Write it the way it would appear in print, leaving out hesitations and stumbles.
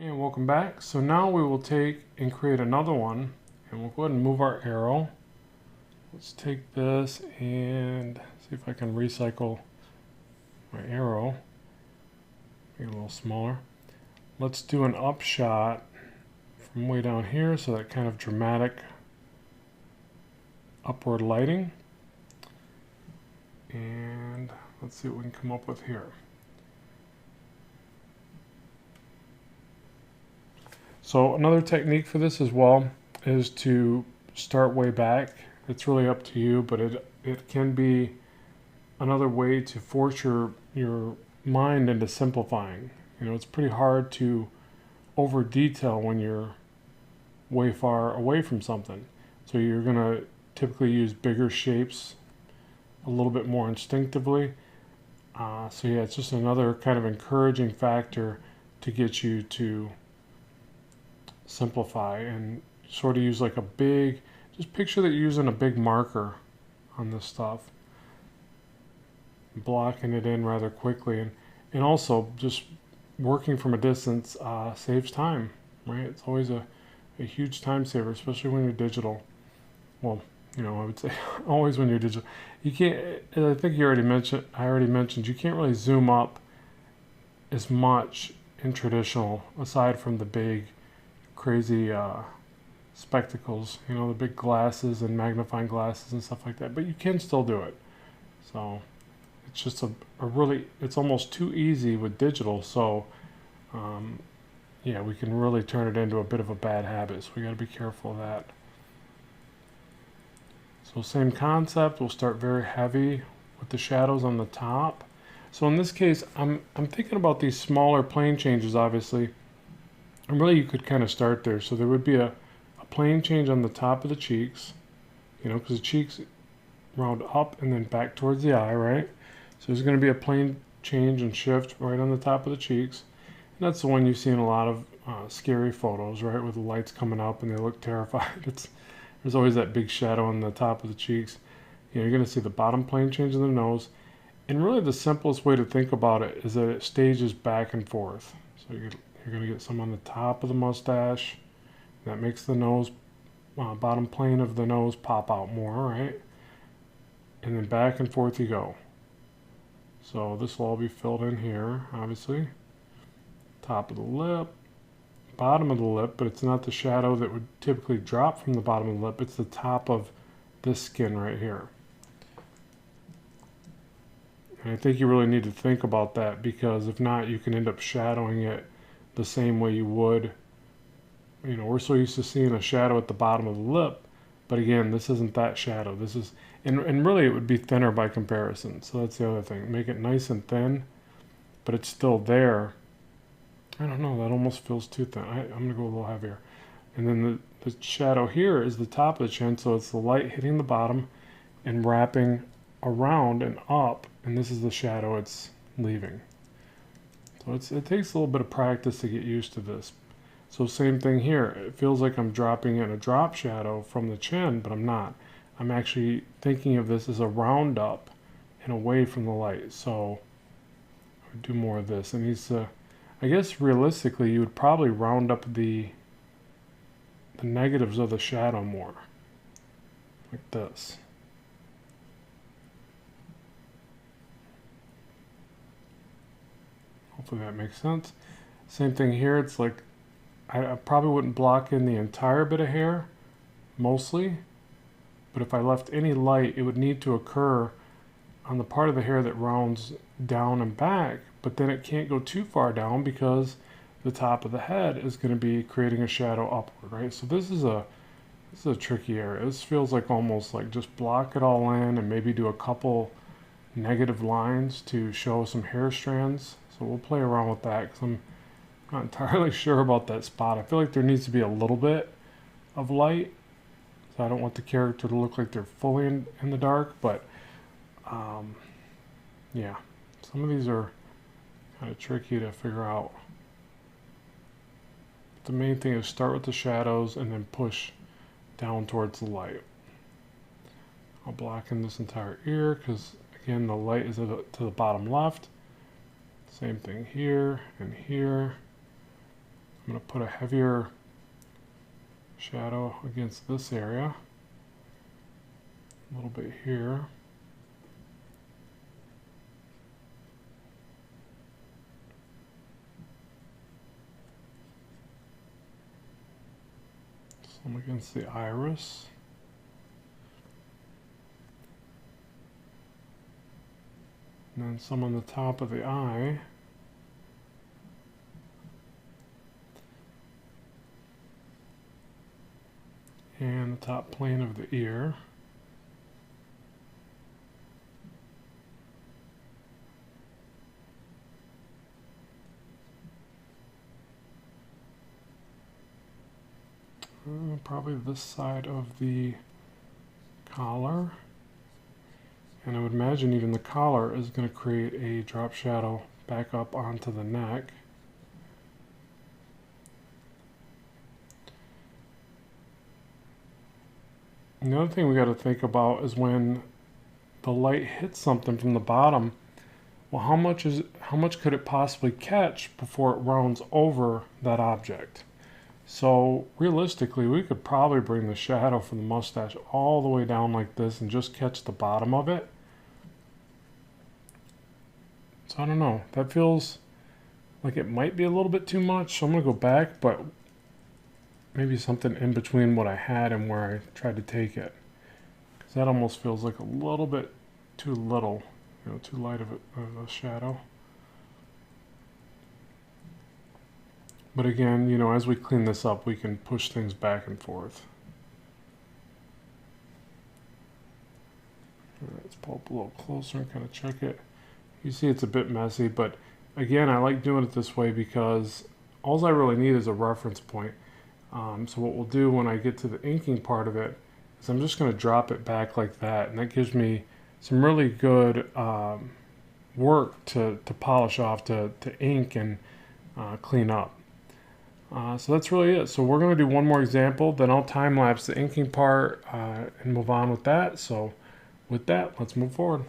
And welcome back. So now we will take and create another one, and we'll go ahead and move our arrow. Let's take this and see if I can recycle my arrow. Make it a little smaller. Let's do an upshot from way down here, so that kind of dramatic upward lighting. And let's see what we can come up with here. So another technique for this as well is to start way back. It's really up to you, but it can be another way to force your mind into simplifying. You know, it's pretty hard to over detail when you're way far away from something. So you're gonna typically use bigger shapes a little bit more instinctively. So yeah, it's just another kind of encouraging factor to get you to simplify and sort of use like a big, just picture that you're using a big marker on this stuff, blocking it in rather quickly, and also just working from a distance saves time, right? It's always a huge time saver, especially when you're digital. Well, you know, I would say always when you're digital. You can't, I think I already mentioned, you can't really zoom up as much in traditional, aside from the big, crazy spectacles, you know, the big glasses and magnifying glasses and stuff like that, but you can still do it. So it's just a really, it's almost too easy with digital. So yeah, we can really turn it into a bit of a bad habit. So we got to be careful of that. So same concept, we'll start very heavy with the shadows on the top. So in this case, I'm thinking about these smaller plane changes, obviously. And really you could kind of start there. So there would be a plane change on the top of the cheeks, you know, because the cheeks round up and then back towards the eye, right? So there's going to be a plane change and shift right on the top of the cheeks. And that's the one you see in a lot of scary photos, right? With the lights coming up and they look terrified. There's always that big shadow on the top of the cheeks. You know, you're going to see the bottom plane change in the nose. And really the simplest way to think about it is that it stages back and forth. So you're going to get some on the top of the mustache. That makes the nose, bottom plane of the nose pop out more, right? And then back and forth you go. So this will all be filled in here, obviously. Top of the lip, bottom of the lip, but it's not the shadow that would typically drop from the bottom of the lip. It's the top of this skin right here. And I think you really need to think about that, because if not, you can end up shadowing it the same way you would. You know, we're so used to seeing a shadow at the bottom of the lip, but again, this isn't that shadow. This is, and really it would be thinner by comparison. So that's the other thing. Make it nice and thin, but it's still there. I don't know, that almost feels too thin. I'm gonna go a little heavier. And then the shadow here is the top of the chin, so it's the light hitting the bottom and wrapping around and up, and this is the shadow it's leaving. So it takes a little bit of practice to get used to this. So same thing here. It feels like I'm dropping in a drop shadow from the chin, but I'm not. I'm actually thinking of this as a round up and away from the light. So I would do more of this. It needs to, I guess realistically, you would probably round up the negatives of the shadow more, like this. Hopefully that makes sense. Same thing here. It's like I probably wouldn't block in the entire bit of hair, mostly, but if I left any light, it would need to occur on the part of the hair that rounds down and back, but then it can't go too far down because the top of the head is going to be creating a shadow upward, right? So this is a tricky area. This feels like almost like just block it all in and maybe do a couple negative lines to show some hair strands. So we'll play around with that because I'm not entirely sure about that spot. I feel like there needs to be a little bit of light, so I don't want the character to look like they're fully in the dark, but yeah, some of these are kind of tricky to figure out. But the main thing is start with the shadows and then push down towards the light. I'll block in this entire ear because again the light is to the bottom left. Same thing here and here. I'm going to put a heavier shadow against this area. A little bit here. Some against the iris. And then some on the top of the eye. And the top plane of the ear. Probably this side of the collar. And I would imagine even the collar is going to create a drop shadow back up onto the neck. The other thing we got to think about is when the light hits something from the bottom, well, how much could it possibly catch before it rounds over that object? So realistically, we could probably bring the shadow from the mustache all the way down like this and just catch the bottom of it. So I don't know, that feels like it might be a little bit too much, so I'm gonna go back, but maybe something in between what I had and where I tried to take it. Because that almost feels like a little bit too little, too light of a shadow. But again, as we clean this up, we can push things back and forth. Let's pull up a little closer and kind of check it. You see it's a bit messy, but again, I like doing it this way because all I really need is a reference point. So what we'll do when I get to the inking part of it is I'm just going to drop it back like that, and that gives me some really good work to polish off, to ink and clean up. So that's really it. So we're going to do one more example, then I'll time lapse the inking part and move on with that. So with that, let's move forward.